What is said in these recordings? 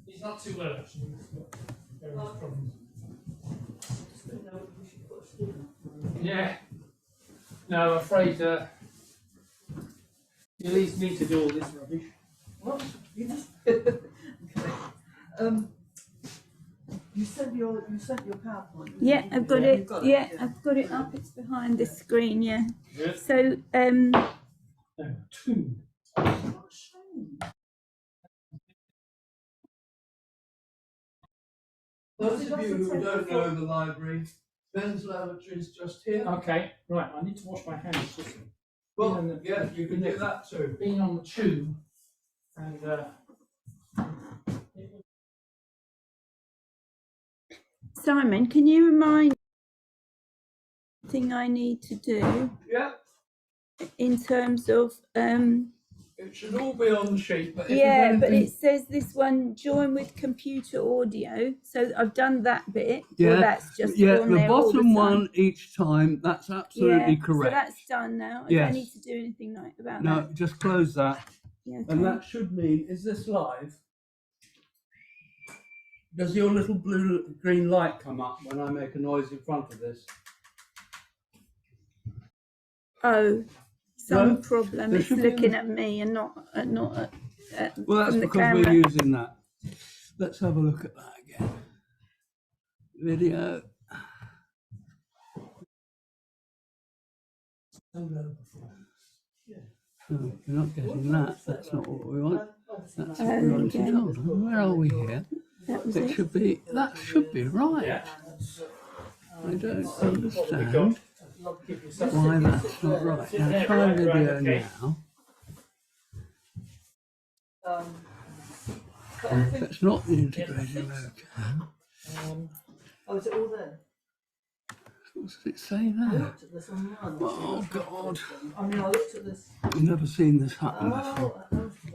He's not too well actually. He's got various problems. Yeah. No, I'm afraid he leaves me to do all this rubbish. What? You sent your PowerPoint. Yeah, I've got it. Yeah, I've got it up. It's behind this screen. Yeah. Yeah. So Two. Those of you who don't know the library, Ben's lavatory is just here. Okay, right. I need to wash my hands. Well, yeah, you can do that too. Being on the tube and Simon, can you remind me the thing I need to do Yeah, in terms of it should all be on the sheet. But if yeah, there's but anything... it says this one join with computer audio. So I've done that bit. Yeah, Well, that's just yeah, on the there all bottom time. one each time. That's absolutely Yeah, correct. So that's done now. I Yes. don't need to do anything about No, that. just close that. Yeah, okay. And that should mean, is this live? Does your little green light come up when I make a noise in front of this? Oh, some No, problem. there It's should be looking at me and not Well, that's from the because camera. we're using that. Let's have a look at that again. Video. Oh, you're not getting that. That's not what we want. That's what we want. Okay. Hold on. Where are we here? That was It it. should be. That should be right. I don't understand why that's not right. Now try video now. That's not the integrated webcam. Oh, is it all there? What does it say I there? looked at this online. Oh God! I mean, I looked at this. I've never seen this happen before.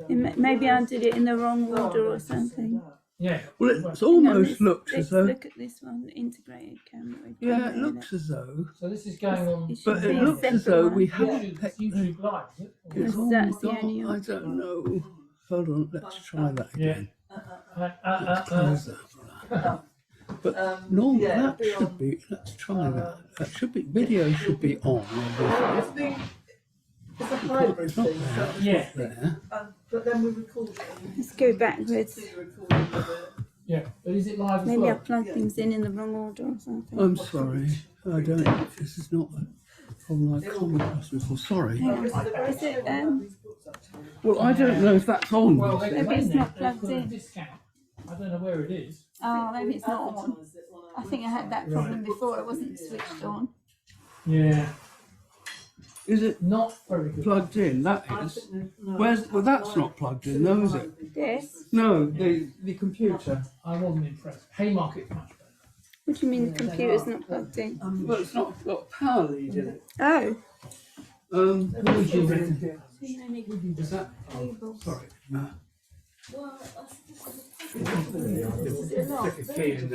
Maybe I did it in the wrong order or something. yeah. Well, it almost looks as Let's though. look at this one, the integrated camera. we've got Yeah, it there. looks as though. So this is going on. It should But be it a looks as separate though one. we haven't It's picked the. YouTube Live, is it? It's Yes, that's the almost- only I don't know. Hold on, let's try that Yeah. again. Let's close that. But normally yeah, that should be. Let's try that. That should be. Video should be on. Obviously. It's a hybrid It's not thing. there. It's Yeah. not there. But then we record it. Let's go backwards. See the recording of it. Yeah, but is it live as Maybe I well? plugged things in the wrong order or something. I'm sorry. I don't. This is not a problem I've come across before. Sorry. Is it, Well, I don't know if that's on. Well, you they see. Maybe it's claim not they've plugged got a in. discount. I don't know where it is. Oh, maybe it's not on. I think I had that problem before. It wasn't switched on. Yeah, Is it not very good. plugged in? That is. Where's? Well, that's not plugged in, though, is it? This? No, the computer. I wasn't impressed. Haymarket's much better. What do you mean the computer's not plugged in? Well, it's not got a power lead in it. Oh. What would you reckon? Is that? Oh, sorry. No.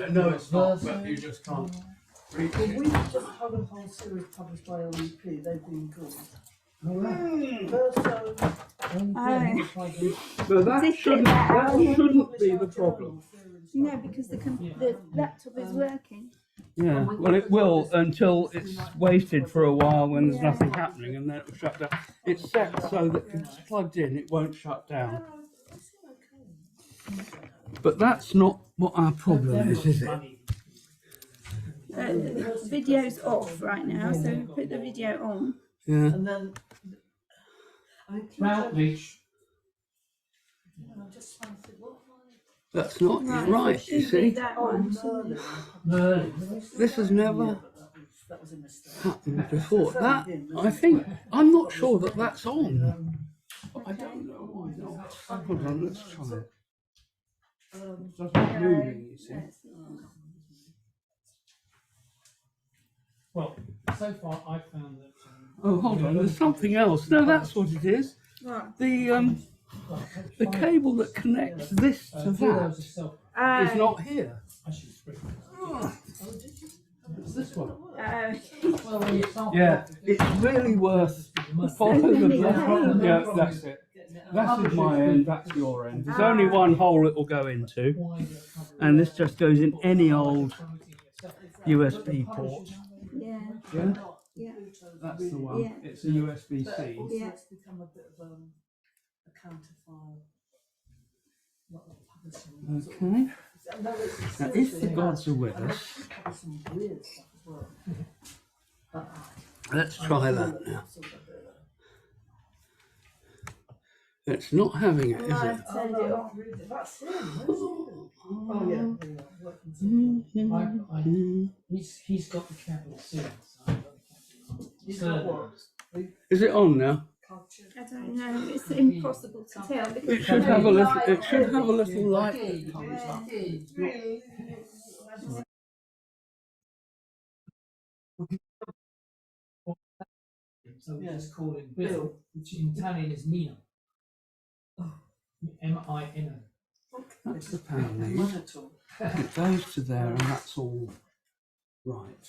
No, it's not. But you just can't reach Well, it. we've just had a whole series published by LEP. They've been good. Oh, Oh. no, that shouldn't be the problem. No, because the laptop is working. Yeah, well, it will until it's waited for a while when there's nothing happening, and then it will shut down. It's set so that if it's plugged in, it won't shut down. But that's not what our problem is it? The video's off right now, so put the video on. Yeah. And then, I mean, Outreach. I'm just trying to think, what That's not right, so you it should be see. that Oh, one, shouldn't it? Merlin. This has never That was a mistake. happened before. That, I think, I'm not sure that that's on. But I don't know why not. Hold on, let's try it. It's not moving, you see. Well, so far I found that. Oh, hold on, there's something else. No, that's what it is. What? The cable that connects this to that is not here. I should spring. Oh, this one? Well, when you start Yeah, it's really worth following the Yeah. Yeah, that's it. That is my end, that's your end. There's only one hole it will go into, and this just goes in any old USB port. Yeah. Yeah, Yeah. that's the one. Yeah. It's a USB-C. Yeah. It's become a bit of a counterfile. Okay. Now, if the gods are with us, Some weird stuff as well. let's try that now. It's not having it, is it? I've turned it off. That's him. Oh yeah. he's got the capital C. So He's got what? Is it on now? I don't know. It's impossible to tell because It should have a little. It should have a little light that comes up. So we just call him Bill, which in Italian is Mino. M-I-N-O. That's the power lead. It goes to there, and that's all right.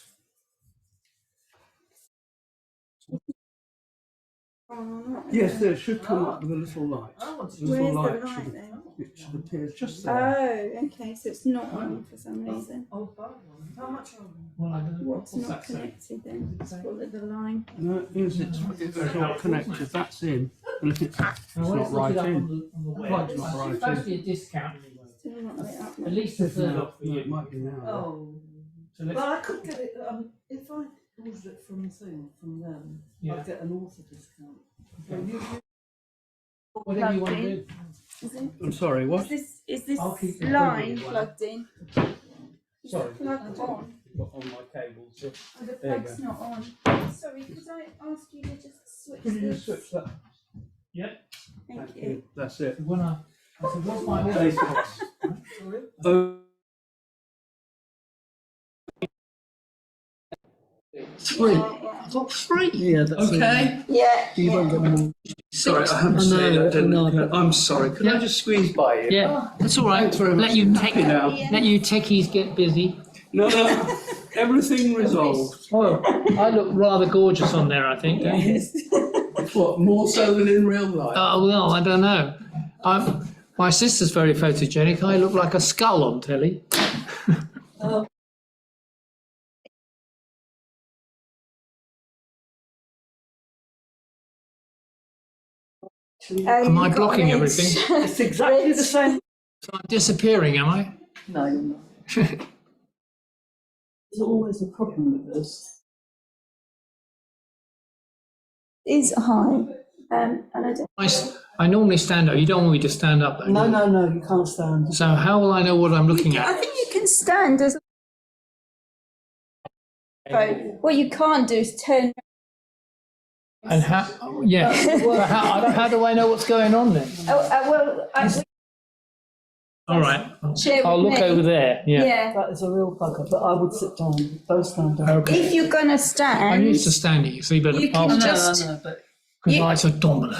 Yes, there should come up with a little light. The Where's little the light light then? it should appear just there. Oh, okay. So it's not on for some reason. Oh, that one. How much are they? Well, I don't know. What's not that saying? connected then? Call it the line. No, it's not connected. That's in. And it's Now, when not it's look it right up in. on the web, Right, it's not right supposed to in. be a discount anyway. Still not lit up. At least a third off for No, you. it might be now. Oh. So But let's, I could get it, if I ordered it from the thing, from them, Yeah. I'd get an author discount. whatever you want to Plugged do. Is it? I'm sorry. What? Is this I'll keep the line bigger one. plugged in? Is Sorry. it plugged on? Got on my cables. So. Oh, the There you plug's go. not on. Sorry, could I ask you to just switch Could you this? just switch that? Yep. Thank you. That's it. So when I said, what's my order? Sorry? Oh, Three. Yeah. I've got three. Yeah, that's Okay. Yeah. You won't get more. Sorry, I haven't I said know, I didn't. I know, but- I'm sorry. Can I just squeeze by you? Yeah, that's all right. Thanks very much. Let you Happy now. let you techies get busy. no, no. Everything resolved. Well, I look rather gorgeous on there, I think, don't you? What, more so than in real life? Oh, well, I don't know. My sister's very photogenic. I look like a skull on telly. Am I blocking everything? It's exactly the same. So I'm disappearing, am I? No, you're not. There's always a problem with this. Is high. And I don't. I normally stand up. You don't want me to stand up, though. No, no, no, you can't stand. So how will I know what I'm looking I at? think you can stand as. What you can't do is turn. And how? Yeah. But how do I know what's going on then? All right. Share I'll with look me. over there. Yeah. Yeah. That is a real bugger, but I would sit down. Don't stand down. Okay. If you're gonna I'm stand, used to standing, you see, but You can I'll just- No, but because you- I to dominate.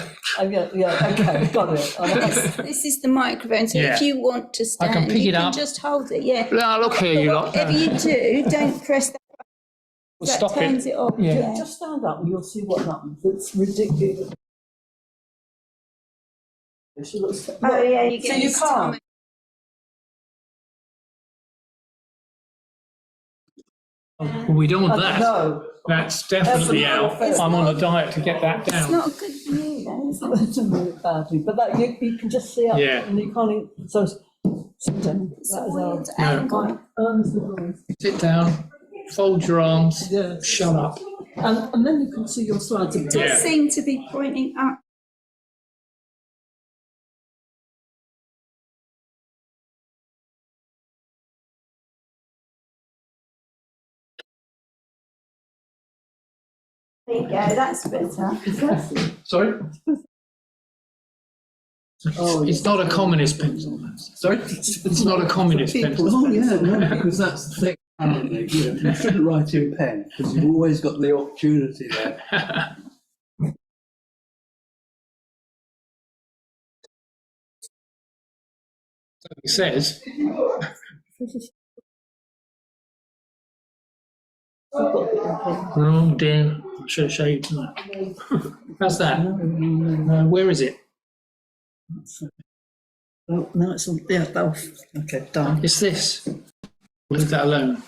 yeah, okay, got it. this is the microphone. So Yeah. if you want to stand, can pick you it can up. just hold it. Yeah. Now look here, you lot. Whatever you do, don't press that. That Stop turns it. it off. Yeah. Yeah. Just stand up and you'll see what happens. It's ridiculous. She looks. Oh yeah, you So get you this can't. time. Well, we don't want that. No, That's definitely out. It's I'm on a diet to get that It's down. not a good view, though, is it? it's doing it badly, but that you can just see up Yeah. and you can't. So sit down. It's That a is weird our angle. earnest advice. Sit down, fold your arms, Yeah. shut up. And then you can see your slides a bit. It Yeah. does seem to be pointing up. There you go, that's better. Sorry? Oh, It's not a communist pencil. Sorry? It's not a communist People, pencil. oh yeah, no, because that's the thing. Apparently, you shouldn't write in pen because you've always got the opportunity there. It says Oh dear, I should have shaved that. How's that? Where is it? Oh, no, it's on. Yeah, off. Okay, done. It's this. Leave that alone.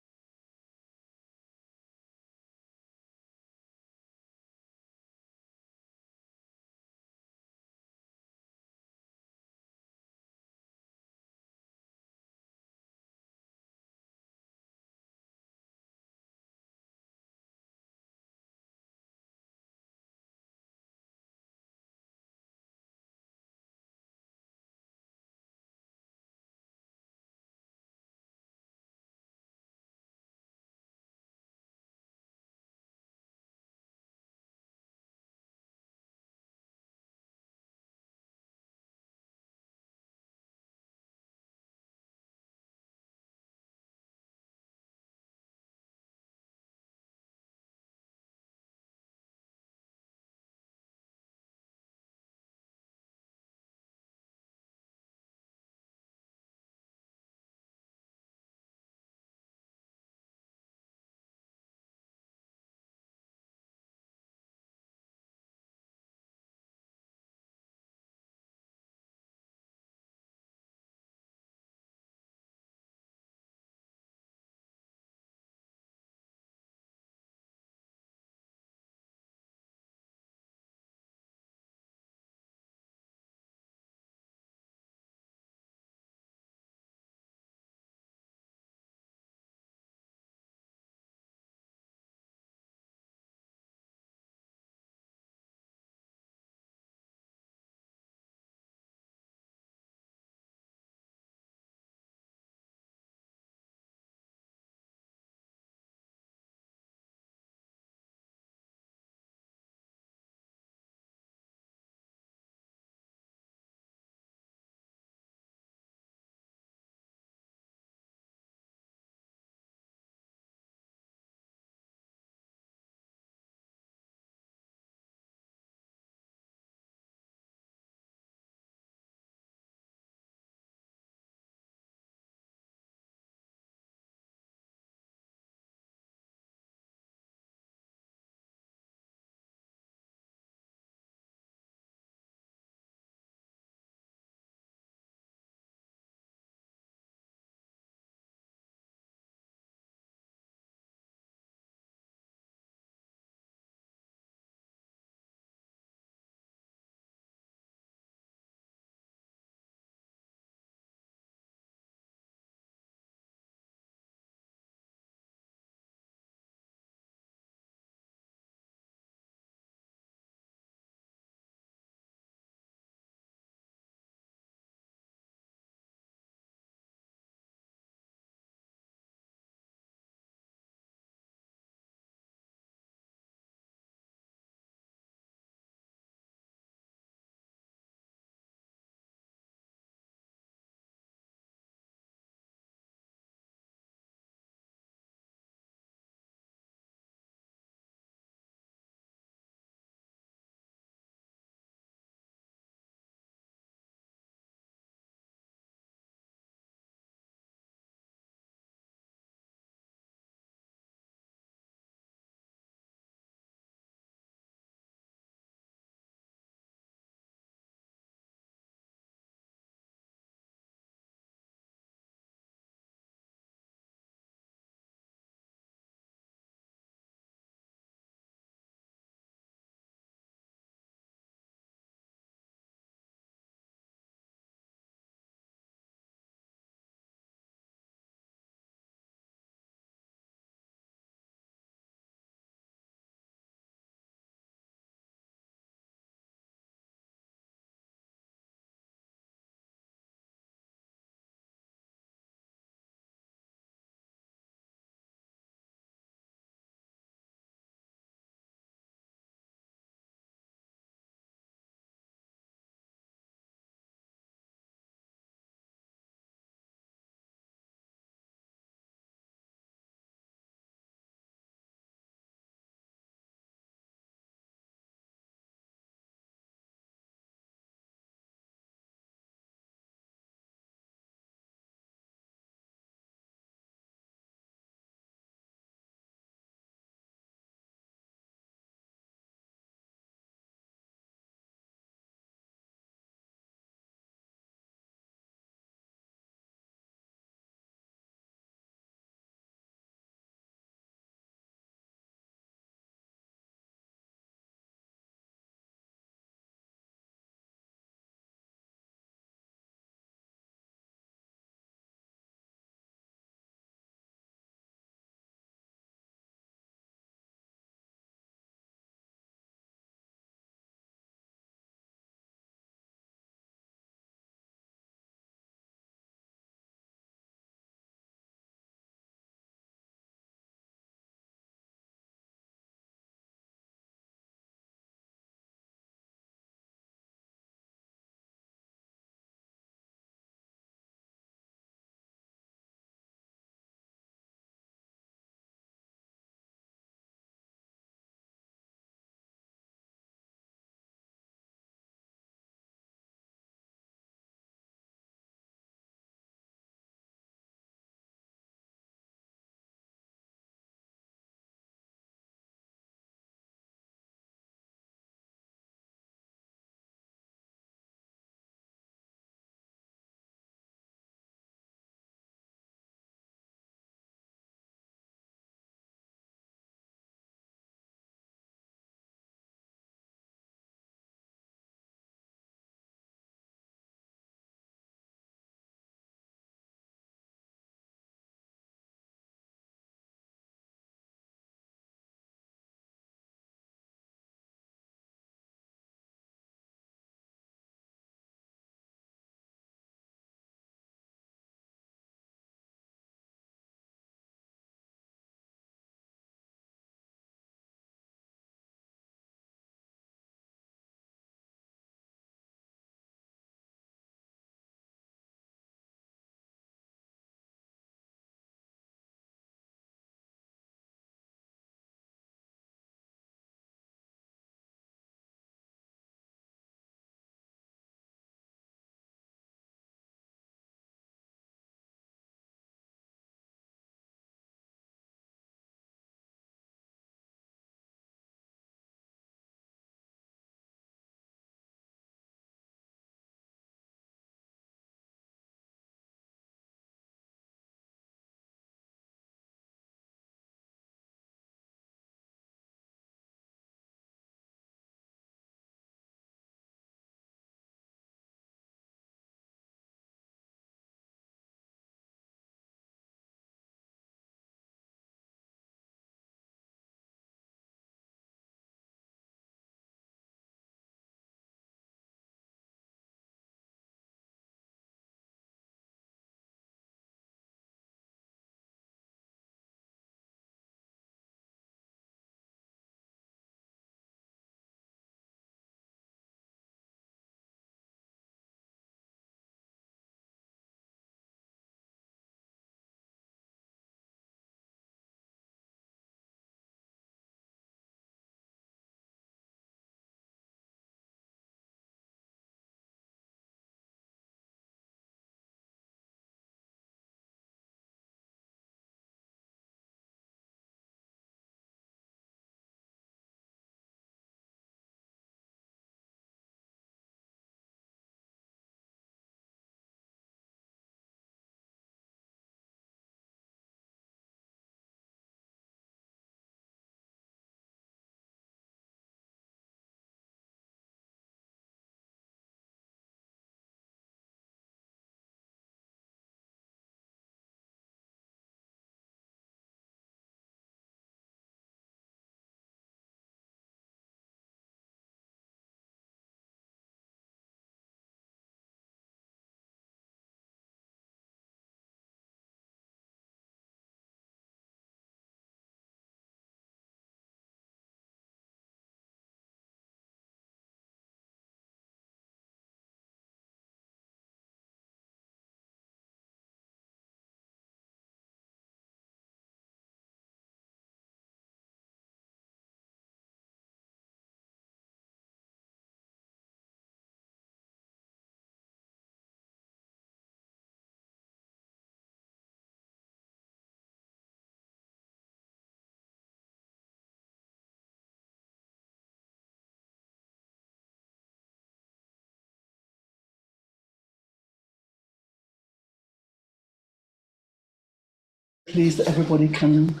pleased that everybody can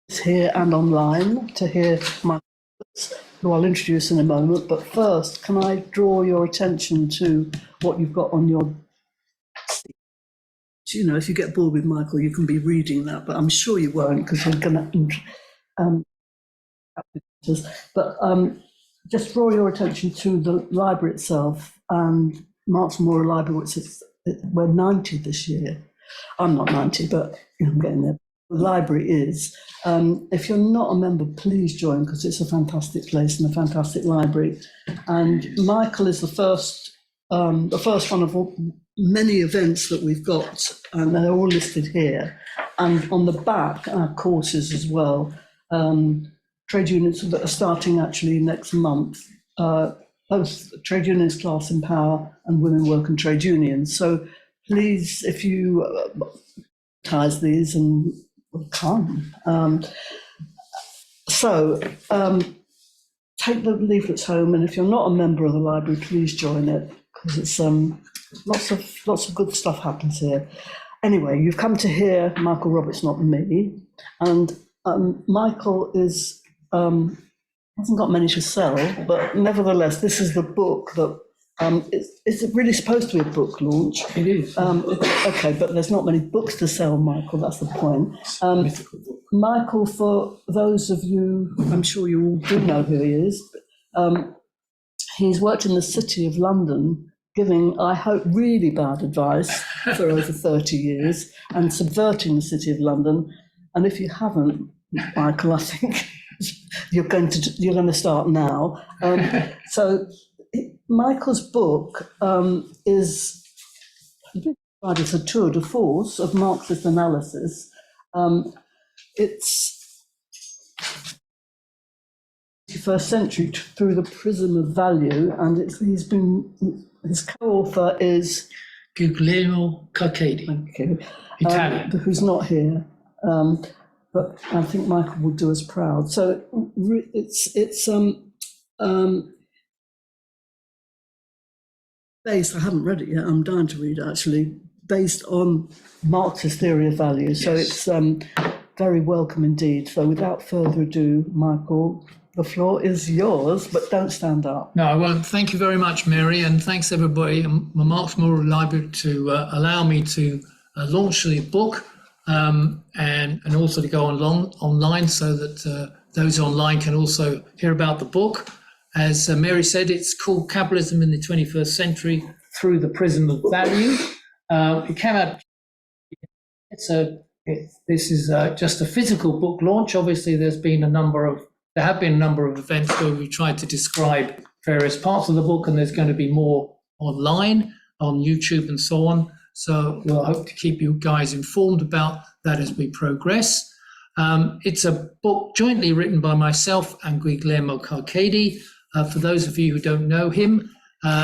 is here and online to hear my thoughts, who I'll introduce in a moment. But first, can I draw your attention to what you've got on your seat? You know, if you get bored with Michael, you can be reading that, but I'm sure you won't, because we're going to. But just draw your attention to the library itself and Marx Memorial Library, which is, we're 90 this year. I'm not 90, but I'm getting there. The library is. If you're not a member, please join, because it's a fantastic place and a fantastic library. And Michael is the first one of many events that we've got, and they're all listed here. And on the back are courses as well. Trade unions that are starting actually next month, both trade unions, class in power, and women work and trade unions. So please, if you advertise these and come. Take the leaflets home, and if you're not a member of the library, please join it, because it's lots of good stuff happens here. Anyway, you've come to hear Michael Roberts, not me, and Michael is hasn't got many to sell, but nevertheless, this is the book that it's really supposed to be a book launch. It is. Okay, but there's not many books to sell, Michael, that's the point. Michael, for those of you, I'm sure you all do know who he is, he's worked in the City of London, giving, I hope, really bad advice for over 30 years and subverting the City of London. And if you haven't, Michael, I think you're going to start now. So Michael's book is a tour de force of Marxist analysis. It's 21st century through the prism of value, and his co-author is Guglielmo Carchedi, Italian, who's not here. But I think Michael will do us proud. So it's based, I haven't read it yet, I'm dying to read it actually, based on Marxist theory of value. So it's very welcome indeed. So without further ado, Michael, the floor is yours, but don't stand up. No, I won't. Thank you very much, Mary, and thanks everybody at the Marx Memorial Library to allow me to launch the book. And also to go online so that those online can also hear about the book. As Mary said, it's called Capitalism in the 21st Century Through the Prism of Value. It came out, this is just a physical book launch. Obviously, there have been a number of events where we tried to describe various parts of the book, and there's going to be more online on YouTube and so on. So we'll hope to keep you guys informed about that as we progress. It's a book jointly written by myself and Guglielmo Carchedi. For those of you who don't know him,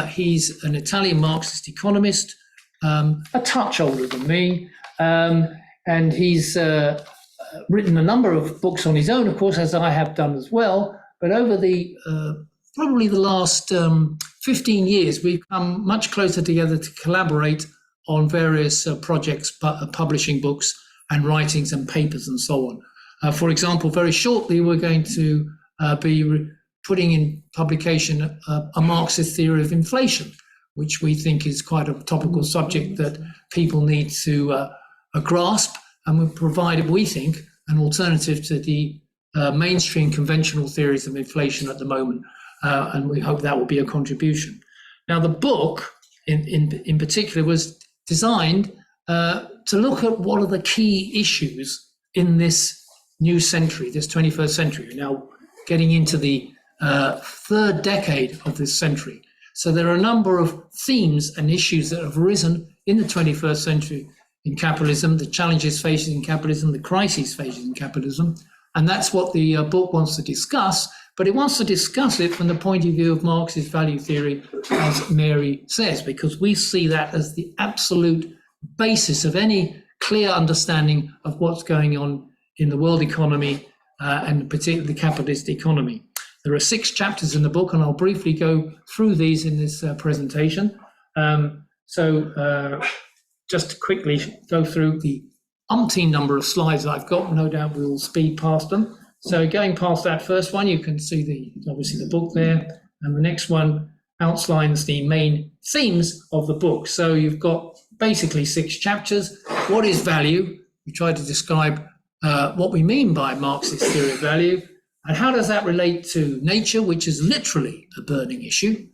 he's an Italian Marxist economist, a touch older than me, and he's written a number of books on his own, of course, as I have done as well. But over the probably the last 15 years, we've come much closer together to collaborate on various projects, publishing books and writings and papers and so on. For example, very shortly, we're going to be putting in publication a Marxist theory of inflation, which we think is quite a topical subject that people need to grasp, and will provide, we think, an alternative to the mainstream conventional theories of inflation at the moment, and we hope that will be a contribution. Now, the book in particular was designed to look at what are the key issues in this new century, this 21st century. We're now getting into the third decade of this century. So there are a number of themes and issues that have arisen in the 21st century in capitalism, the challenges faced in capitalism, the crises faced in capitalism. And that's what the book wants to discuss, but it wants to discuss it from the point of view of Marxist value theory, as Mary says, because we see that as the absolute basis of any clear understanding of what's going on in the world economy, and particularly the capitalist economy. There are 6 chapters in the book, and I'll briefly go through these in this presentation. Just to quickly go through the umpteen number of slides I've got. No doubt we will speed past them. So going past that first one, you can see obviously the book there, and the next one outlines the main themes of the book. So you've got basically 6 chapters. What is value? We try to describe what we mean by Marxist theory of value, and how does that relate to nature, which is literally a burning issue,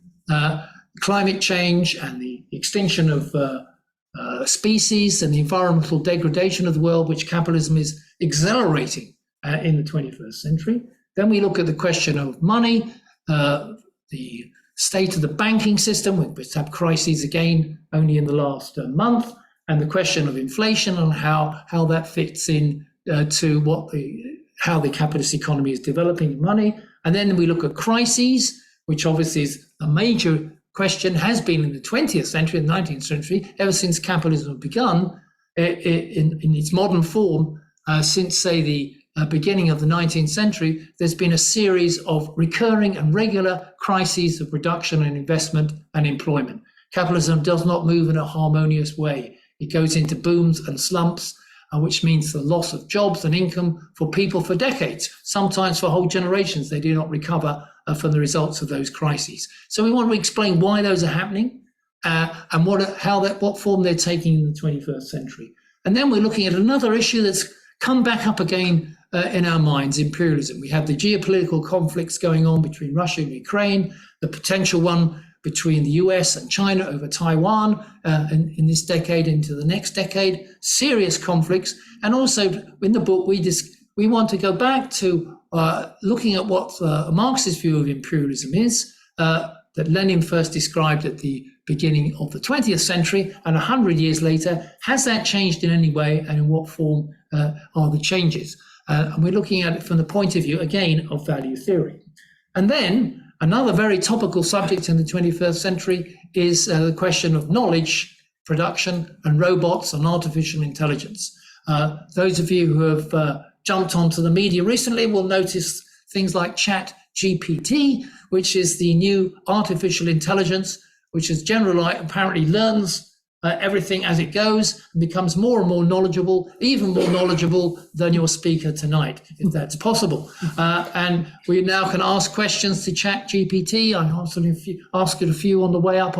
climate change and the extinction of species and the environmental degradation of the world, which capitalism is accelerating in the 21st century. Then we look at the question of money, the state of the banking system, which had crises again only in the last month, and the question of inflation and how that fits in to how the capitalist economy is developing money. And then we look at crises, which obviously is a major question, has been in the 20th century and 19th century, ever since capitalism begun in its modern form, since, say, the beginning of the 19th century. There's been a series of recurring and regular crises of production and investment and employment. Capitalism does not move in a harmonious way. It goes into booms and slumps, which means the loss of jobs and income for people for decades, sometimes for whole generations. They do not recover from the results of those crises. So we want to explain why those are happening and what form they're taking in the 21st century. And then we're looking at another issue that's come back up again in our minds, imperialism. We have the geopolitical conflicts going on between Russia and Ukraine, the potential one between the US and China over Taiwan in this decade into the next decade, serious conflicts. And also in the book, we want to go back to looking at what a Marxist view of imperialism is, that Lenin first described at the beginning of the 20th century, and 100 years later, has that changed in any way, and in what form are the changes? And we're looking at it from the point of view, again, of value theory. And then another very topical subject in the 21st century is the question of knowledge production and robots and artificial intelligence. Those of you who have jumped onto the media recently will notice things like Chat GPT, which is the new artificial intelligence, which is apparently learns everything as it goes and becomes more and more knowledgeable, even more knowledgeable than your speaker tonight, if that's possible. And we now can ask questions to Chat GPT. I asked it a few on the way up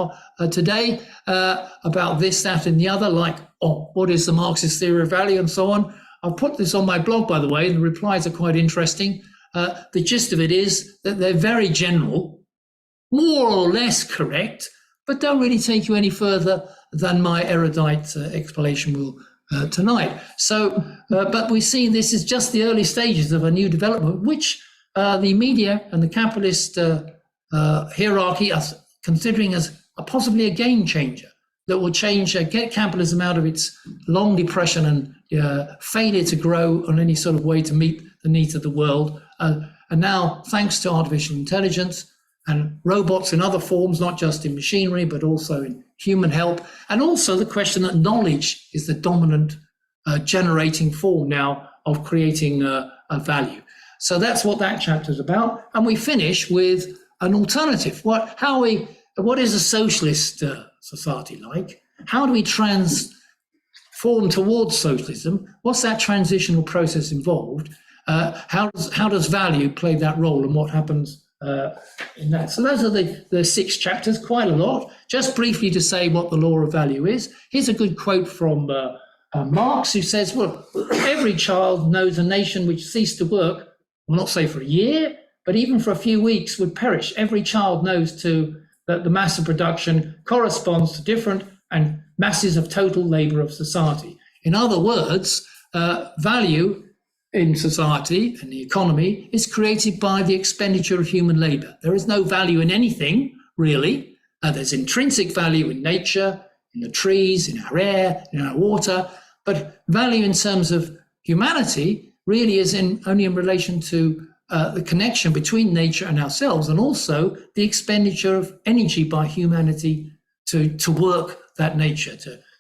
today about this, that, and the other, like, what is the Marxist theory of value, and so on. I've put this on my blog, by the way. The replies are quite interesting. The gist of it is that they're very general, more or less correct, but don't really take you any further than my erudite explanation will tonight. So, but we see this is just the early stages of a new development, which the media and the capitalist hierarchy are considering as possibly a game changer that will change, get capitalism out of its long depression and failure to grow in any sort of way to meet the needs of the world. And now, thanks to artificial intelligence and robots in other forms, not just in machinery, but also in human help, and also the question that knowledge is the dominant generating form now of creating a value. So that's what that chapter is about. And we finish with an alternative. What is a socialist society like? How do we transform towards socialism? What's that transitional process involved? How does value play that role, and what happens in that? So those are the 6 chapters, quite a lot. Just briefly to say what the law of value is. Here's a good quote from Marx, who says, well, every child knows a nation which ceased to work, will not say for a year, but even for a few weeks would perish. Every child knows that the mass of production corresponds to different and masses of total labor of society. In other words, value in society and the economy is created by the expenditure of human labor. There is no value in anything, really. There's intrinsic value in nature, in the trees, in our air, in our water, but value in terms of humanity really is only in relation to the connection between nature and ourselves, and also the expenditure of energy by humanity to work that nature,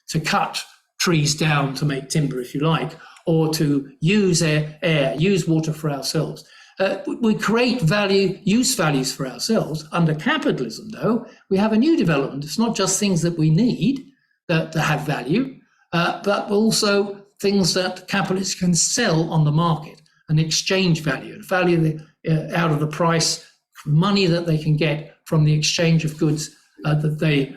to cut trees down to make timber, if you like, or to use air, use water for ourselves. We create use values for ourselves. Under capitalism, though, we have a new development. It's not just things that we need that have value, but also things that capitalists can sell on the market, an exchange value, and value out of the price, money that they can get from the exchange of goods that they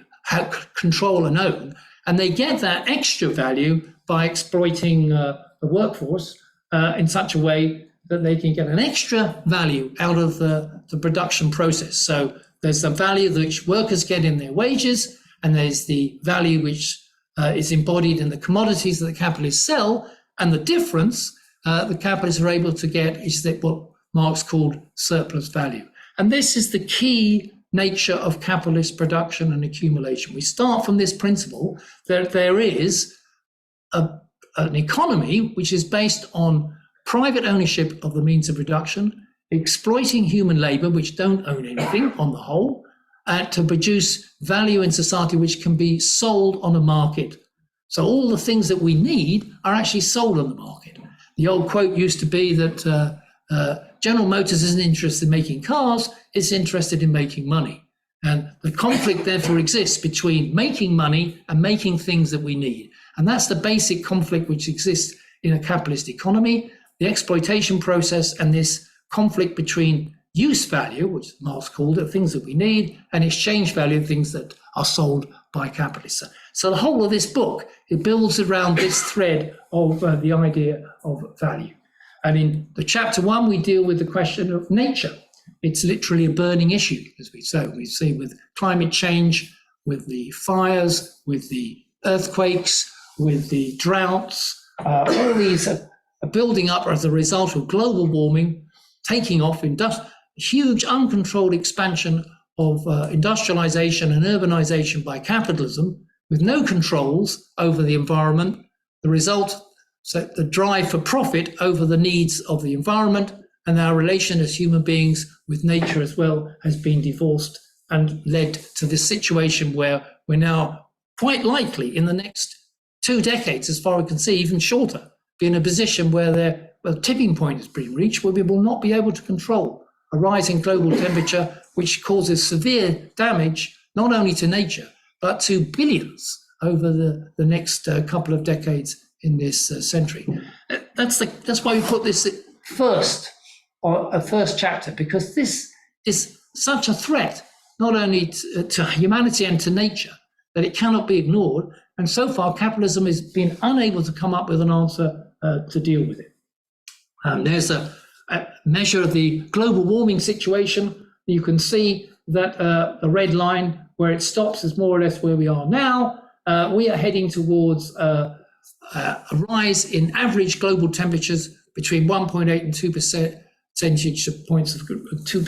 control and own. And they get that extra value by exploiting the workforce in such a way that they can get an extra value out of the production process. So there's the value which workers get in their wages, and there's the value which is embodied in the commodities that the capitalists sell. And the difference the capitalists are able to get is that what Marx called surplus value. And this is the key nature of capitalist production and accumulation. We start from this principle that there is an economy which is based on private ownership of the means of production, exploiting human labor, which don't own anything on the whole, to produce value in society which can be sold on a market. So all the things that we need are actually sold on the market. The old quote used to be that General Motors isn't interested in making cars, it's interested in making money. And the conflict therefore exists between making money and making things that we need. And that's the basic conflict which exists in a capitalist economy, the exploitation process, and this conflict between use value, which Marx called it, things that we need, and exchange value, things that are sold by capitalists. So the whole of this book, it builds around this thread of the idea of value. And in the chapter 1, we deal with the question of nature. It's literally a burning issue, as we say. We see with climate change, with the fires, with the earthquakes, with the droughts, all these are building up as a result of global warming, taking off, huge uncontrolled expansion of industrialization and urbanization by capitalism, with no controls over the environment. The result, so the drive for profit over the needs of the environment, and our relation as human beings with nature as well has been divorced and led to this situation where we're now quite likely in the next 2 decades, as far as we can see, even shorter, be in a position where the tipping point has been reached, where we will not be able to control a rising global temperature, which causes severe damage, not only to nature, but to billions over the next couple of decades in this century. That's why we put this first, or a first chapter, because this is such a threat, not only to humanity and to nature, that it cannot be ignored. And so far, capitalism has been unable to come up with an answer to deal with it. There's a measure of the global warming situation. You can see that the red line where it stops is more or less where we are now. We are heading towards a rise in average global temperatures between 1.8 and 2 percentage points of 2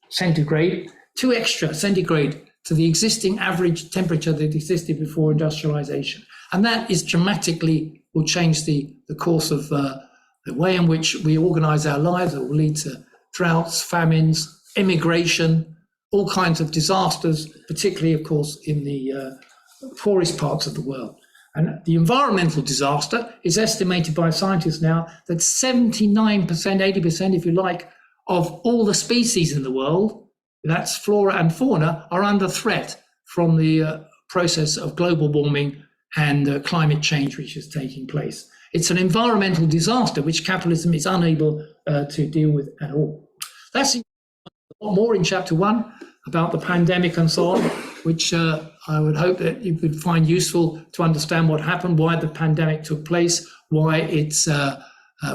centigrade, 2 extra centigrade to the existing average temperature that existed before industrialization. And that is dramatically will change the course of the way in which we organize our lives. It will lead to droughts, famines, immigration, all kinds of disasters, particularly, of course, in the poorest parts of the world. And the environmental disaster is estimated by scientists now that 79%, 80%, if you like, of all the species in the world, that's flora and fauna, are under threat from the process of global warming and climate change which is taking place. It's an environmental disaster which capitalism is unable to deal with at all. That's a lot more in chapter 1 about the pandemic and so on, which I would hope that you could find useful to understand what happened, why the pandemic took place, why it's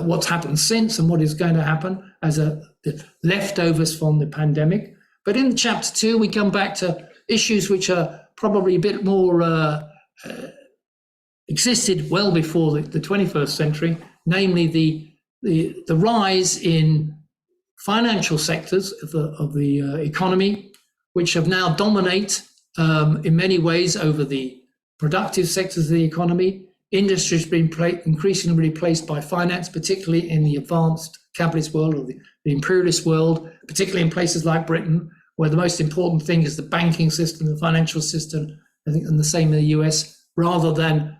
what's happened since, and what is going to happen as the leftovers from the pandemic. But in chapter 2, we come back to issues which are probably a bit more existed well before the 21st century, namely the rise in financial sectors of the economy, which have now dominate in many ways over the productive sectors of the economy. Industry has been increasingly replaced by finance, particularly in the advanced capitalist world or the imperialist world, particularly in places like Britain, where the most important thing is the banking system, the financial system, I think, and the same in the US, rather than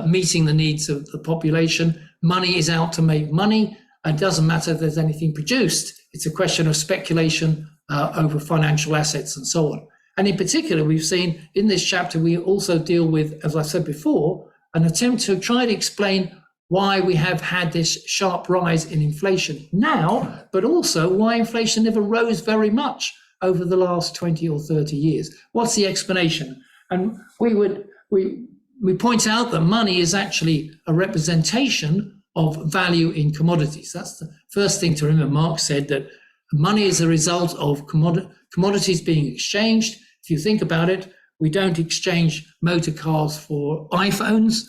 meeting the needs of the population. Money is out to make money. It doesn't matter if there's anything produced. It's a question of speculation over financial assets and so on. And in particular, we've seen in this chapter, we also deal with, as I said before, an attempt to try to explain why we have had this sharp rise in inflation now, but also why inflation never rose very much over the last 20 or 30 years. What's the explanation? And we point out that money is actually a representation of value in commodities. That's the first thing to remember. Marx said that money is a result of commodities being exchanged. If you think about it, we don't exchange motor cars for iPhones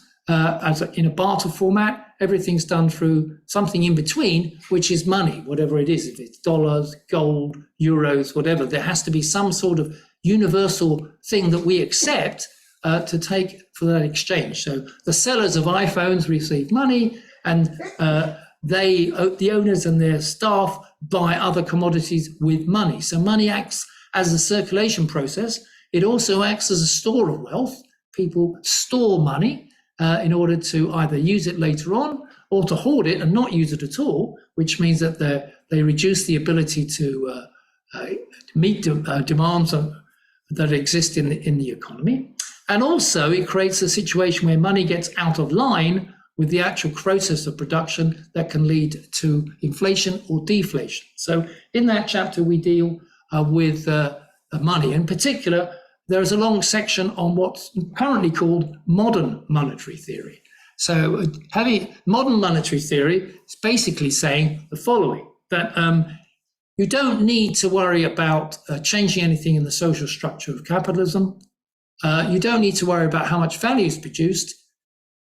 in a barter format. Everything's done through something in between, which is money, whatever it is. If it's dollars, gold, euros, whatever, there has to be some sort of universal thing that we accept to take for that exchange. So the sellers of iPhones receive money, and the owners and their staff buy other commodities with money. So money acts as a circulation process. It also acts as a store of wealth. People store money in order to either use it later on or to hoard it and not use it at all, which means that they reduce the ability to meet demands that exist in the economy. And also it creates a situation where money gets out of line with the actual process of production that can lead to inflation or deflation. So in that chapter, we deal with money. In particular, there is a long section on what's currently called modern monetary theory. So having modern monetary theory is basically saying the following, that you don't need to worry about changing anything in the social structure of capitalism. You don't need to worry about how much value is produced.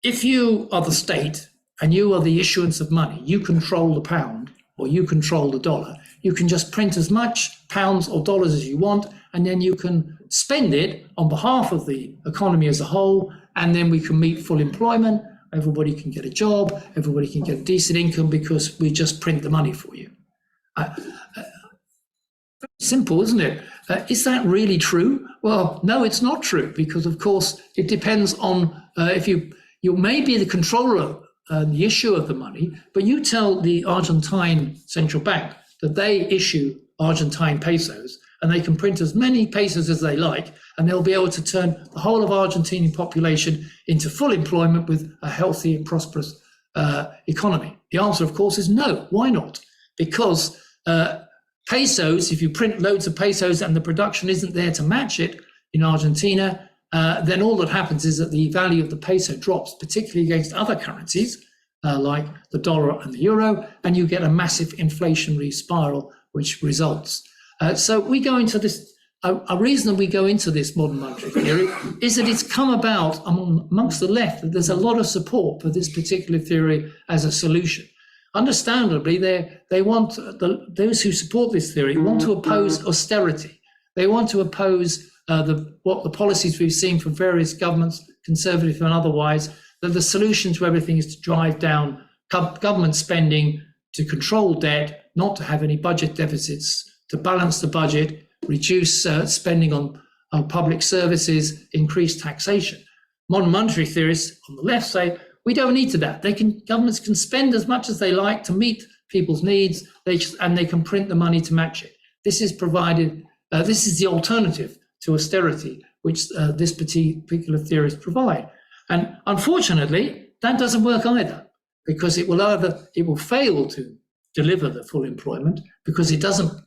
If you are the state and you are the issuance of money, you control the pound or you control the dollar. You can just print as much pounds or dollars as you want, and then you can spend it on behalf of the economy as a whole, and then we can meet full employment. Everybody can get a job, everybody can get a decent income because we just print the money for you. Simple, isn't it? Is that really true? Well, no, it's not true, because of course it depends on if you may be the controller of the issue of the money, but you tell the Argentine central bank that they issue Argentine pesos and they can print as many pesos as they like, and they'll be able to turn the whole of Argentinian population into full employment with a healthy and prosperous economy. The answer, of course, is no. Why not? Because pesos, if you print loads of pesos and the production isn't there to match it in Argentina, then all that happens is that the value of the peso drops, particularly against other currencies like the dollar and the euro, and you get a massive inflationary spiral which results. So we go into this, a reason that we go into this modern monetary theory is that it's come about amongst the left, that there's a lot of support for this particular theory as a solution. Understandably, they want, those who support this theory want to oppose austerity. They want to oppose what the policies we've seen from various governments, conservative and otherwise, that the solution to everything is to drive down government spending, to control debt, not to have any budget deficits, to balance the budget, reduce spending on public services, increase taxation. Modern monetary theorists on the left say, we don't need to that. Governments can spend as much as they like to meet people's needs, and they can print the money to match it. This is the alternative to austerity, which this particular theorists provide. And unfortunately, that doesn't work either, because it will fail to deliver the full employment, because it doesn't.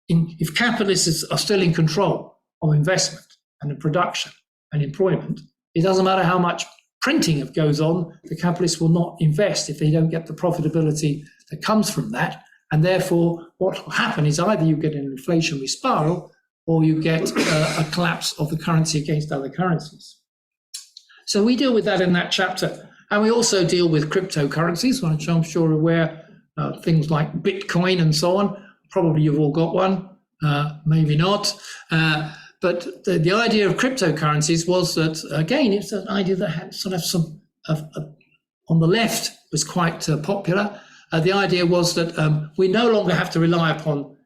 If capitalists are still in control of investment and production and employment, it doesn't matter how much printing goes on, the capitalists will not invest if they don't get the profitability that comes from that. And therefore, what will happen is either you get an inflationary spiral or you get a collapse of the currency against other currencies. So we deal with that in that chapter. And we also deal with cryptocurrencies, which I'm sure you're aware, things like Bitcoin and so on. Probably you've all got one, maybe not. But the idea of cryptocurrencies was that, again, it's an idea that had sort of some, on the left, was quite popular. The idea was that we no longer have to rely upon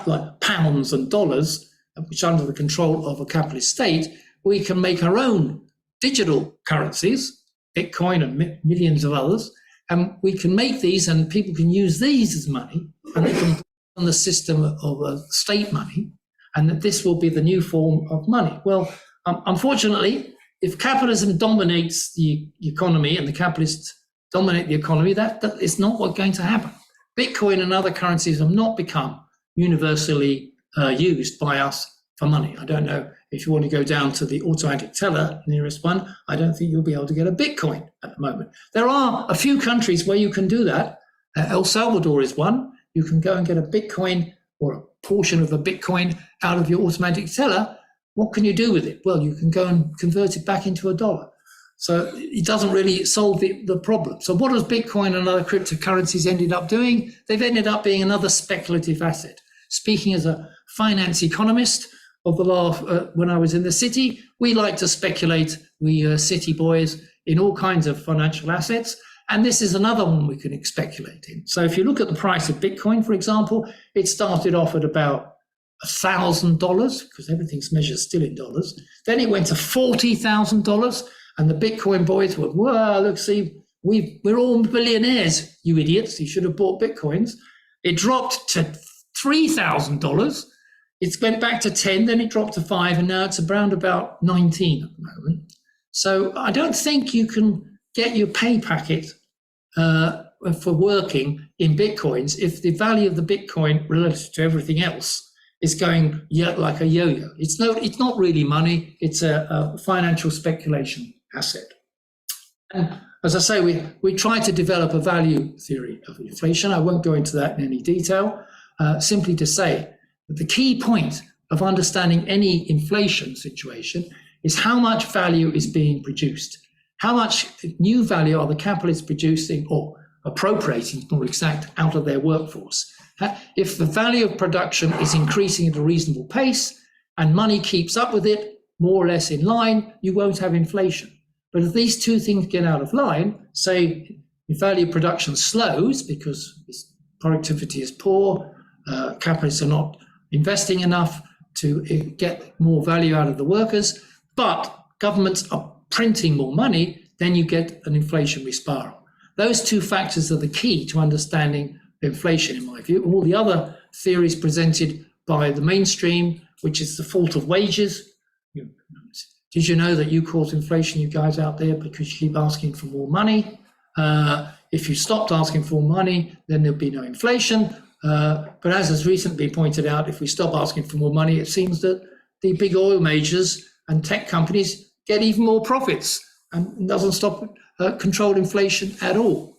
like pounds and dollars, which are under the control of a capitalist state. We can make our own digital currencies, Bitcoin and millions of others, and we can make these, and people can use these as money, and they can on the system of state money, and that this will be the new form of money. Well, unfortunately, if capitalism dominates the economy and the capitalists dominate the economy, that is not what's going to happen. Bitcoin and other currencies have not become universally used by us for money. I don't know if you want to go down to the automatic teller, nearest one, I don't think you'll be able to get a Bitcoin at the moment. There are a few countries where you can do that. El Salvador is one. You can go and get a Bitcoin or a portion of a Bitcoin out of your automatic teller. What can you do with it? Well, you can go and convert it back into a dollar. So it doesn't really solve the problem. So what has Bitcoin and other cryptocurrencies ended up doing? They've ended up being another speculative asset. Speaking as a finance economist of the last, when I was in the city, we like to speculate, we city boys, in all kinds of financial assets. And this is another one we can speculate in. So if you look at the price of Bitcoin, for example, it started off at about $1,000 because everything's measured still in dollars. Then it went to $40,000. And the Bitcoin boys were, well, look, see, we're all billionaires, you idiots. You should have bought Bitcoins. It dropped to $3,000. It went back to 10, then it dropped to 5, and now it's around about 19 at the moment. So I don't think you can get your pay packet for working in Bitcoins if the value of the Bitcoin relative to everything else is going like a yo-yo. It's not really money, it's a financial speculation asset. And as I say, we try to develop a value theory of inflation. I won't go into that in any detail, simply to say that the key point of understanding any inflation situation is how much value is being produced. How much new value are the capitalists producing or appropriating, more exact, out of their workforce? If the value of production is increasing at a reasonable pace and money keeps up with it, more or less in line, you won't have inflation. But if these two things get out of line, say the value of production slows because productivity is poor, capitalists are not investing enough to get more value out of the workers, but governments are printing more money, then you get an inflationary spiral. Those two factors are the key to understanding inflation, in my view. All the other theories presented by the mainstream, which is the fault of wages. Did you know that you cause inflation, you guys out there, because you keep asking for more money? If you stopped asking for more money, then there'll be no inflation. But as has recently been pointed out, if we stop asking for more money, it seems that the big oil majors and tech companies get even more profits and doesn't stop controlled inflation at all.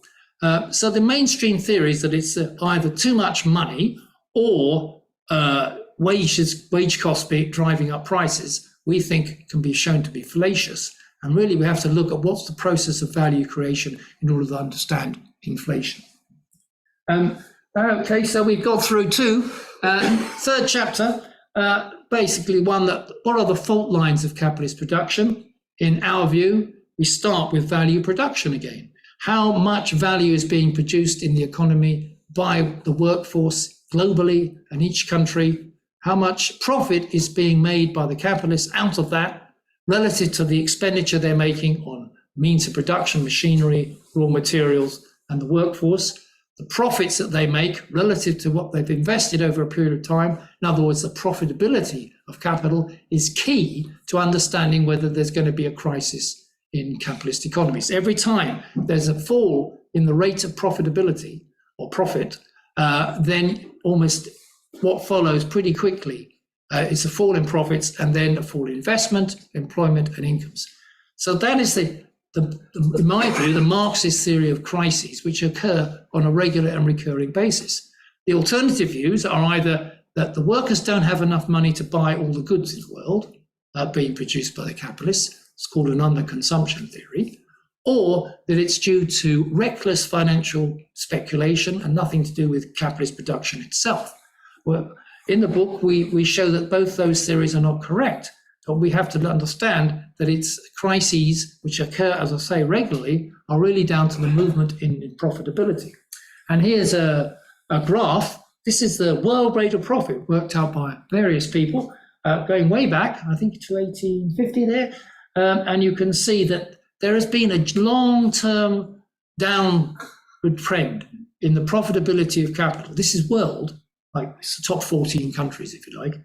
So the mainstream theory is that it's either too much money or wage costs driving up prices, we think can be shown to be fallacious. And really we have to look at what's the process of value creation in order to understand inflation. Okay, so we've got through two. Third chapter, basically one that, what are the fault lines of capitalist production? In our view, we start with value production again. How much value is being produced in the economy by the workforce globally and each country? How much profit is being made by the capitalists out of that relative to the expenditure they're making on means of production, machinery, raw materials, and the workforce? The profits that they make relative to what they've invested over a period of time, in other words, the profitability of capital, is key to understanding whether there's going to be a crisis in capitalist economies. Every time there's a fall in the rate of profitability or profit, then almost what follows pretty quickly is a fall in profits and then a fall in investment, employment, and incomes. So that is in my view, the Marxist theory of crises, which occur on a regular and recurring basis. The alternative views are either that the workers don't have enough money to buy all the goods in the world being produced by the capitalists. It's called an underconsumption theory, or that it's due to reckless financial speculation and nothing to do with capitalist production itself. Well, in the book, we show that both those theories are not correct, but we have to understand that it's crises which occur, as I say, regularly, are really down to the movement in profitability. And here's a graph. This is the world rate of profit worked out by various people, going way back, I think to 1850 there. And you can see that there has been a long-term downward trend in the profitability of capital. This is world, like it's the top 14 countries, if you like.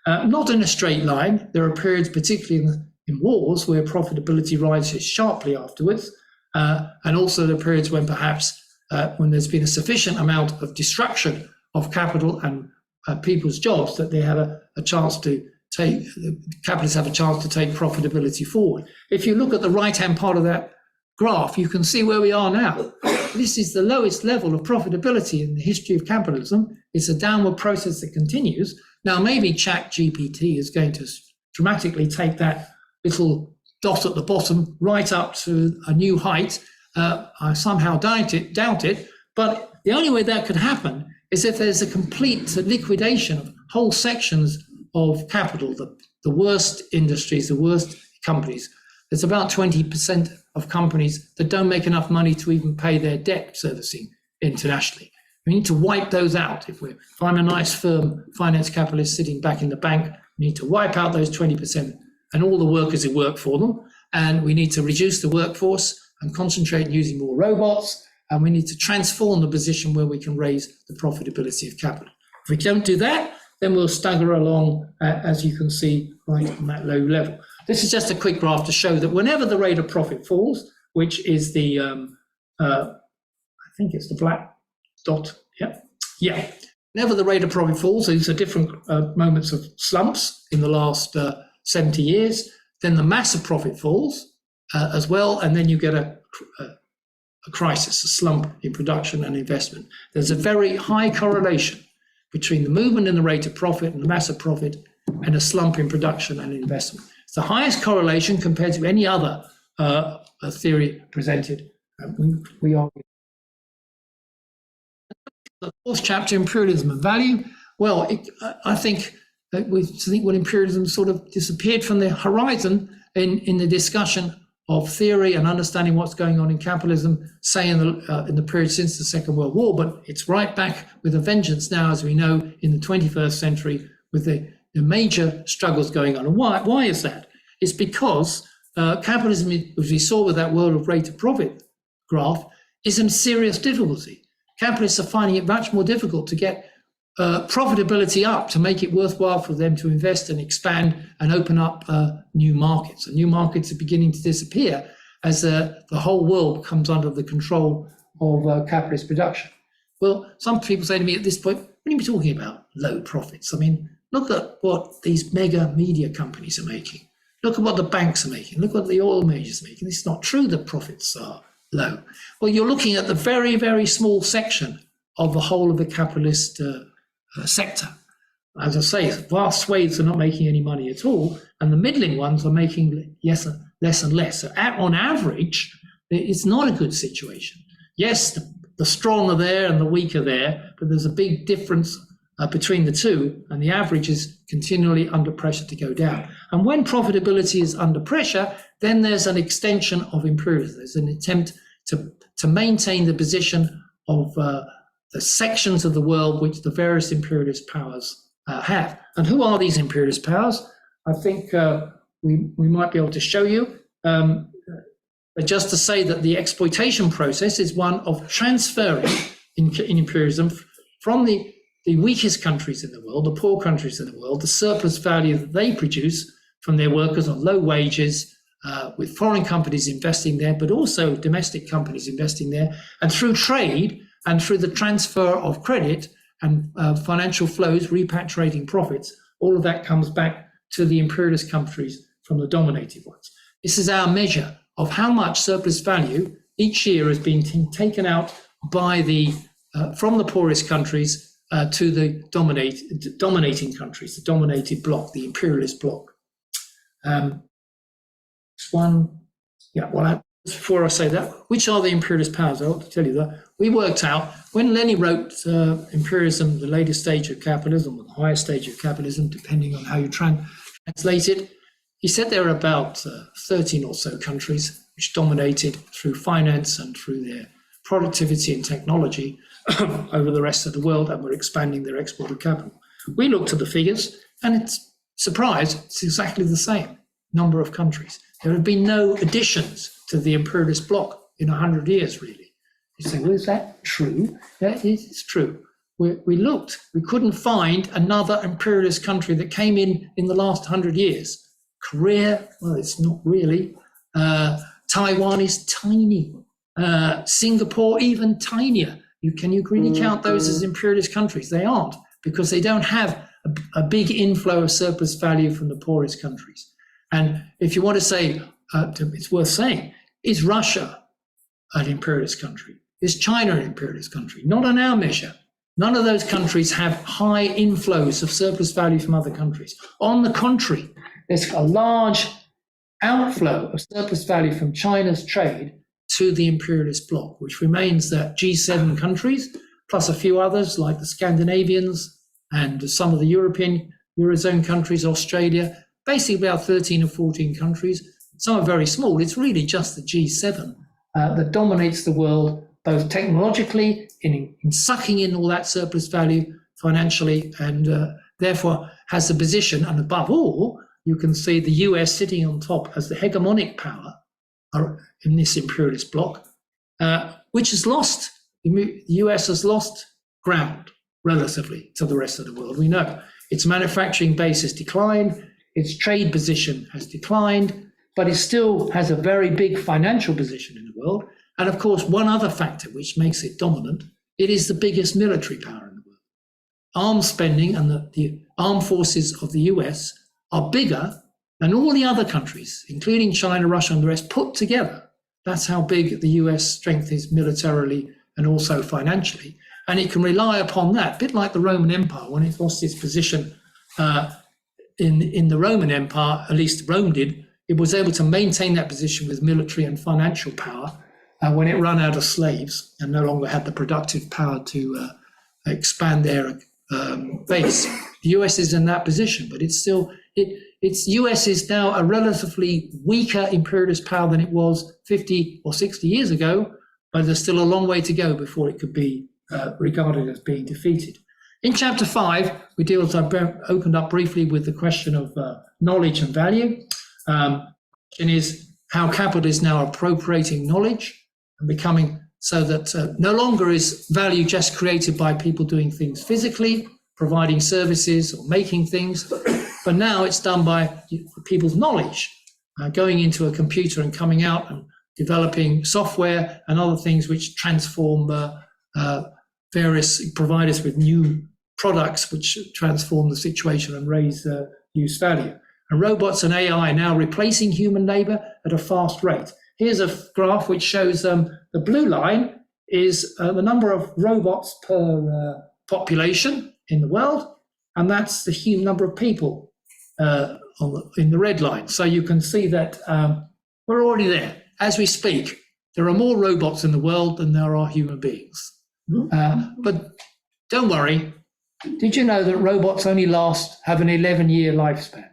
Not in a straight line. There are periods, particularly in the in wars where profitability rises sharply afterwards, and also the periods when perhaps when there's been a sufficient amount of destruction of capital and people's jobs that they have a chance to take, capitalists have a chance to take profitability forward. If you look at the right-hand part of that graph, you can see where we are now. This is the lowest level of profitability in the history of capitalism. It's a downward process that continues. Now, maybe ChatGPT is going to dramatically take that little dot at the bottom right up to a new height. I somehow doubt it, but the only way that could happen is if there's a complete liquidation of whole sections of capital, the worst industries, the worst companies. There's about 20% of companies that don't make enough money to even pay their debt servicing internationally. We need to wipe those out. If I'm a nice firm finance capitalist sitting back in the bank, we need to wipe out those 20% and all the workers who work for them. And we need to reduce the workforce and concentrate on using more robots. And we need to transform the position where we can raise the profitability of capital. If we don't do that, then we'll stagger along, as you can see, right on that low level. This is just a quick graph to show that whenever the rate of profit falls, which is the, I think it's the black dot, yeah. Whenever the rate of profit falls, these are different moments of slumps in the last 70 years, then the mass of profit falls as well, and then you get a crisis, a slump in production and investment. There's a very high correlation between the movement in the rate of profit and the mass of profit and a slump in production and investment. It's the highest correlation compared to any other theory presented. We are. The fourth chapter, Imperialism and Value. Well, I think that when imperialism sort of disappeared from the horizon in the discussion of theory and understanding what's going on in capitalism, say in the period since the Second World War, but it's right back with a vengeance now, as we know, in the 21st century with the major struggles going on. And why is that? It's because capitalism, as we saw with that world of rate of profit graph, is in serious difficulty. Capitalists are finding it much more difficult to get profitability up, to make it worthwhile for them to invest and expand and open up new markets. And new markets are beginning to disappear as the whole world comes under the control of capitalist production. Well, some people say to me at this point, what are you talking about? Low profits. I mean, look at what these mega media companies are making. Look at what the banks are making. Look what the oil majors are making. It's not true that profits are low. Well, you're looking at the very, very small section of the whole of the capitalist sector. As I say, vast swathes are not making any money at all, and the middling ones are making less and less. So on average, it's not a good situation. Yes, the strong are there and the weak are there, but there's a big difference between the two, and the average is continually under pressure to go down. And when profitability is under pressure, then there's an extension of imperialism. There's an attempt to maintain the position of the sections of the world which the various imperialist powers have. And who are these imperialist powers? I think we might be able to show you. Just to say that the exploitation process is one of transferring in imperialism from the weakest countries in the world, the poor countries in the world, the surplus value that they produce from their workers on low wages, with foreign companies investing there, but also domestic companies investing there, and through trade and through the transfer of credit and financial flows, repatriating profits, all of that comes back to the imperialist countries from the dominated ones. This is our measure of how much surplus value each year has been taken out by from the poorest countries to the dominating countries, the dominated bloc, the imperialist bloc. Before I say that, which are the imperialist powers? I want to tell you that. We worked out, when Lenin wrote Imperialism, the latest stage of capitalism, or the highest stage of capitalism, depending on how you translate it, he said there are about 13 or so countries which dominated through finance and through their productivity and technology over the rest of the world, and were expanding their export of capital. We looked at the figures, and it's exactly the same number of countries. There have been no additions to the imperialist bloc in 100 years, really. You say, well, is that true? Yeah, it's true. We looked, we couldn't find another imperialist country that came in the last 100 years, Korea, well, it's not really. Taiwan is tiny. Singapore, even tinier. Can you really count those as imperialist countries? They aren't, because they don't have a big inflow of surplus value from the poorest countries. And if you want to say, it's worth saying, is Russia an imperialist country? Is China an imperialist country? Not on our measure. None of those countries have high inflows of surplus value from other countries. On the contrary, there's a large outflow of surplus value from China's trade to the imperialist bloc, which remains that G7 countries, plus a few others like the Scandinavians and some of the European Eurozone countries, Australia, basically about 13 or 14 countries. Some are very small. It's really just the G7 that dominates the world, both technologically, in sucking in all that surplus value financially, and therefore has the position. And above all, you can see the US sitting on top as the hegemonic power in this imperialist bloc, which has lost, the US has lost ground relatively to the rest of the world. We know its manufacturing base has declined, its trade position has declined, but it still has a very big financial position in the world. And of course, one other factor which makes it dominant, it is the biggest military power in the world. Arms spending and the armed forces of the US are bigger than all the other countries, including China, Russia, and the rest put together. That's how big the US strength is militarily and also financially. And it can rely upon that, a bit like the Roman Empire, when it lost its position in the Roman Empire, at least Rome did, it was able to maintain that position with military and financial power when it ran out of slaves and no longer had the productive power to expand their base. The US is in that position, but it's still, it's US is now a relatively weaker imperialist power than it was 50 or 60 years ago, but there's still a long way to go before it could be regarded as being defeated. In chapter 5, we deal, as I opened up briefly, with the question of knowledge and value. Question is how capital is now appropriating knowledge and becoming so that no longer is value just created by people doing things physically, providing services or making things, but now it's done by people's knowledge, going into a computer and coming out and developing software and other things which transform various providers with new products which transform the situation and raise use value. And robots and AI are now replacing human labor at a fast rate. Here's a graph which shows the blue line is the number of robots per population in the world, and that's the human number of people in the red line. So you can see that we're already there. As we speak, there are more robots in the world than there are human beings. But don't worry. Did you know that robots only have an 11-year lifespan?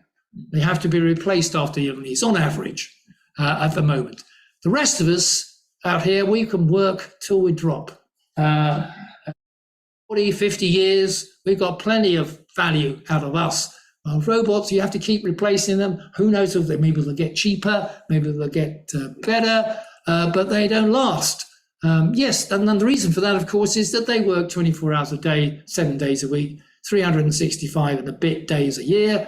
They have to be replaced after 11 years, on average, at the moment. The rest of us out here, we can work till we drop. 40, 50 years, we've got plenty of value out of us. Robots, you have to keep replacing them. Who knows if maybe they'll get cheaper, maybe they'll get better, but they don't last. Yes, and the reason for that, of course, is that they work 24 hours a day, 7 days a week, 365 and a bit days a year,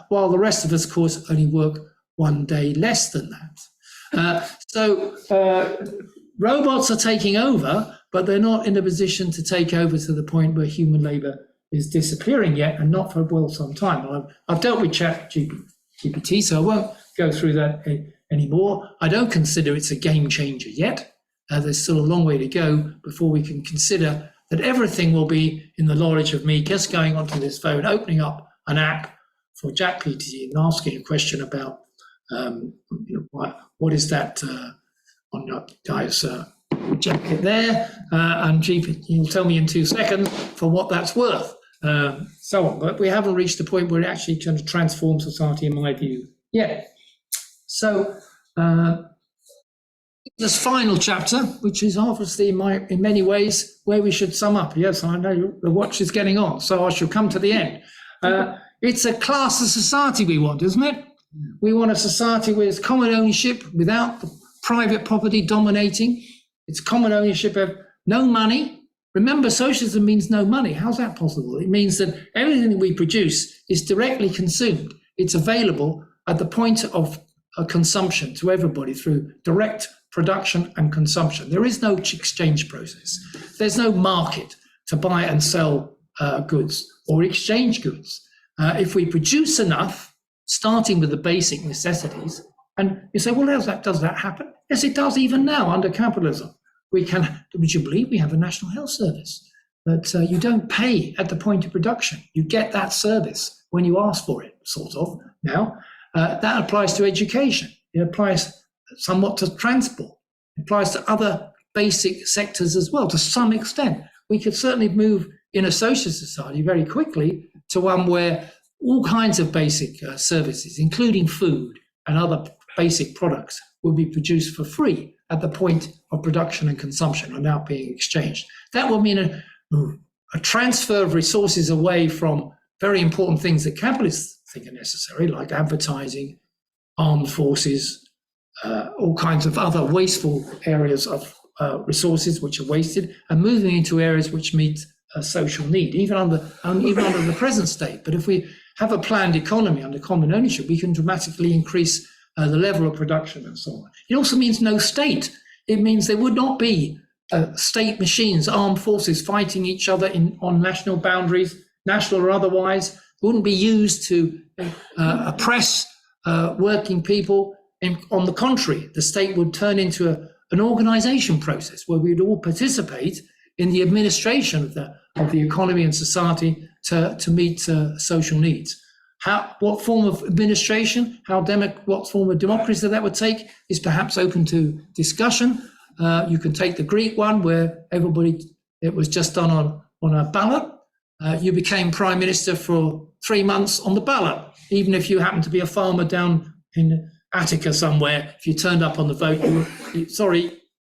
while the rest of us, of course, only work 1 day less than that. So robots are taking over, but they're not in a position to take over to the point where human labor is disappearing yet, and not for well some time. I've dealt with ChatGPT, so I won't go through that anymore. I don't consider it's a game changer yet. There's still a long way to go before we can consider that everything will be in the knowledge of me just going onto this phone, opening up an app for ChatGPT and asking a question about what is that on your guy's jacket there, and GPT, you'll tell me in 2 seconds for what that's worth, so on. But we haven't reached the point where it actually trying to transform society, in my view, yet. So this final chapter, which is obviously in many ways where we should sum up. Yes, I know the watch is getting on, so I shall come to the end. It's a class of society we want, isn't it? We want a society with common ownership without the private property dominating. It's common ownership of no money. Remember, socialism means no money. How's that possible? It means that everything we produce is directly consumed. It's available at the point of consumption to everybody through direct production and consumption. There is no exchange process. There's no market to buy and sell goods or exchange goods. If we produce enough, starting with the basic necessities, and you say, well, does that happen? Yes, it does even now under capitalism. Would you believe we have a National Health Service? But you don't pay at the point of production. You get that service when you ask for it, sort of. Now, that applies to education. It applies somewhat to transport. It applies to other basic sectors as well, to some extent. We could certainly move in a socialist society very quickly to one where all kinds of basic services, including food and other basic products, will be produced for free at the point of production and consumption are now being exchanged. That will mean a transfer of resources away from very important things that capitalists think are necessary, like advertising, armed forces, all kinds of other wasteful areas of resources which are wasted, and moving into areas which meet a social need, even under the present state. But if we have a planned economy under common ownership, we can dramatically increase the level of production and so on. It also means no state. It means there would not be state machines, armed forces fighting each other on national boundaries, national or otherwise, wouldn't be used to oppress working people. On the contrary, the state would turn into an organization process where we would all participate in the administration of the economy and society to meet social needs. What form of administration, what form of democracy that would take is perhaps open to discussion. You can take the Greek one where it was just done on a ballot. You became prime minister for 3 months on the ballot, even if you happen to be a farmer down in Attica somewhere. If you turned up on the vote,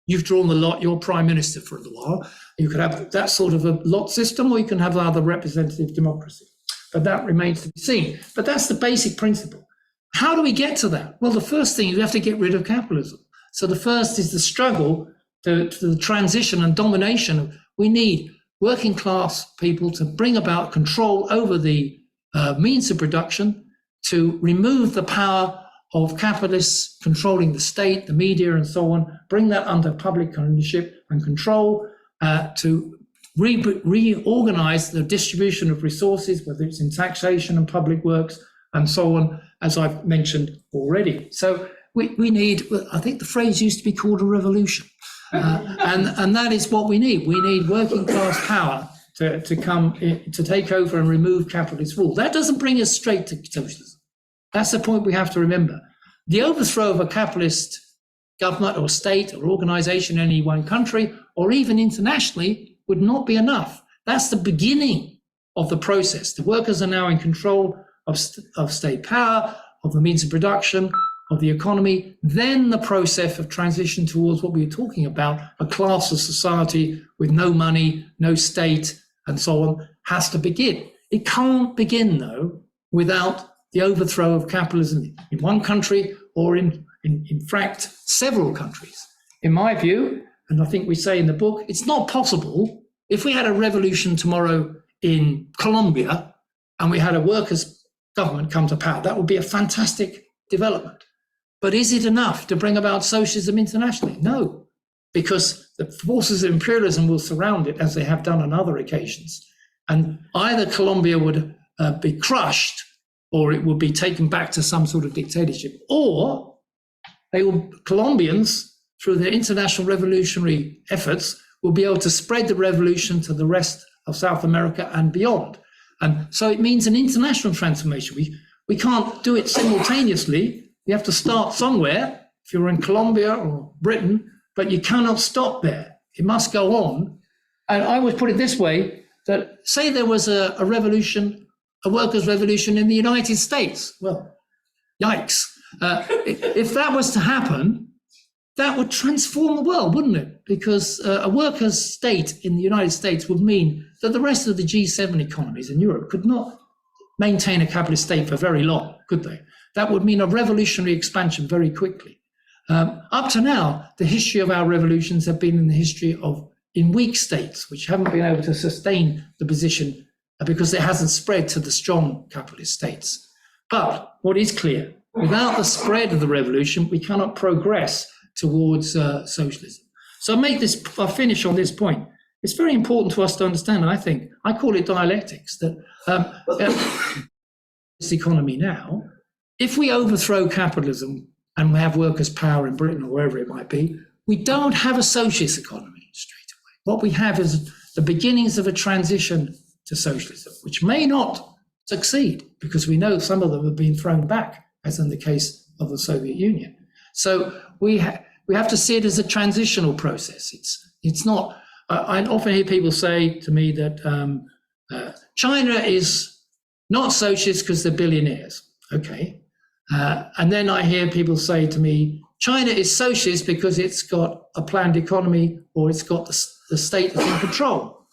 you've drawn the lot, you're prime minister for a little while. You could have that sort of a lot system, or you can have other representative democracy. But that remains to be seen. But that's the basic principle. How do we get to that? Well, the first thing is we have to get rid of capitalism. So the first is the struggle to the transition and domination. We need working class people to bring about control over the means of production, to remove the power of capitalists controlling the state, the media, and so on, bring that under public ownership and control, to reorganize the distribution of resources, whether it's in taxation and public works and so on, as I've mentioned already. So we need, I think the phrase used to be called a revolution. And that is what we need. We need working class power to come in, to take over and remove capitalist rule. That doesn't bring us straight to socialism. That's the point we have to remember. The overthrow of a capitalist government or state or organization in any one country, or even internationally, would not be enough. That's the beginning of the process. The workers are now in control of state power, of the means of production, of the economy. Then the process of transition towards what we were talking about, a class of society with no money, no state, and so on, has to begin. It can't begin, though, without the overthrow of capitalism in one country or in fact, several countries. In my view, and I think we say in the book, it's not possible if we had a revolution tomorrow in Colombia and we had a workers' government come to power. That would be a fantastic development. But is it enough to bring about socialism internationally? No, because the forces of imperialism will surround it, as they have done on other occasions. And either Colombia would be crushed, or it would be taken back to some sort of dictatorship, or Colombians, through their international revolutionary efforts, will be able to spread the revolution to the rest of South America and beyond. And so it means an international transformation. We can't do it simultaneously. You have to start somewhere, if you're in Colombia or Britain, but you cannot stop there. It must go on. And I would put it this way, that say there was a revolution, a workers' revolution in the United States. Well, yikes. If that was to happen, that would transform the world, wouldn't it? Because a workers' state in the United States would mean that the rest of the G7 economies in Europe could not maintain a capitalist state for very long, could they? That would mean a revolutionary expansion very quickly. Up to now, the history of our revolutions have been in the history of in weak states, which haven't been able to sustain the position because it hasn't spread to the strong capitalist states. But what is clear Without the spread of the revolution, we cannot progress towards socialism. So I'll finish on this point. It's very important to us to understand, I think, I call it dialectics, that this economy now, if we overthrow capitalism and we have workers' power in Britain or wherever it might be, we don't have a socialist economy straight away. What we have is the beginnings of a transition to socialism, which may not succeed because we know some of them have been thrown back, as in the case of the Soviet Union. So we have to see it as a transitional process. It's not. I often hear people say to me that China is not socialist because they're billionaires. Okay, and then I hear people say to me, China is socialist because it's got a planned economy or it's got the state that's in control.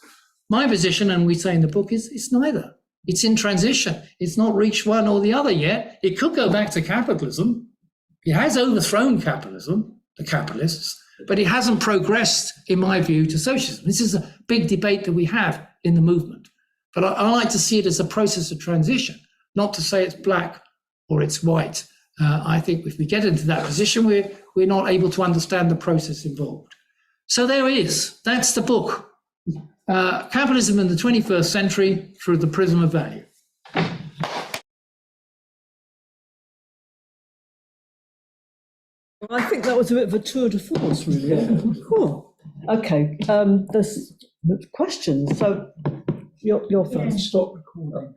My position, and we say in the book, is it's neither. It's in transition. It's not reached one or the other yet. It could go back to capitalism. It has overthrown capitalism, the capitalists, but it hasn't progressed, in my view, to socialism. This is a big debate that we have in the movement. But I like to see it as a process of transition, not to say it's black or it's white. I think if we get into that position, we're not able to understand the process involved. So that's the book. Capitalism in the 21st Century Through the Prism of Value. I think that was a bit of a tour de force, really. Yeah. Cool. Okay. There's questions. So you're first. Stop recording.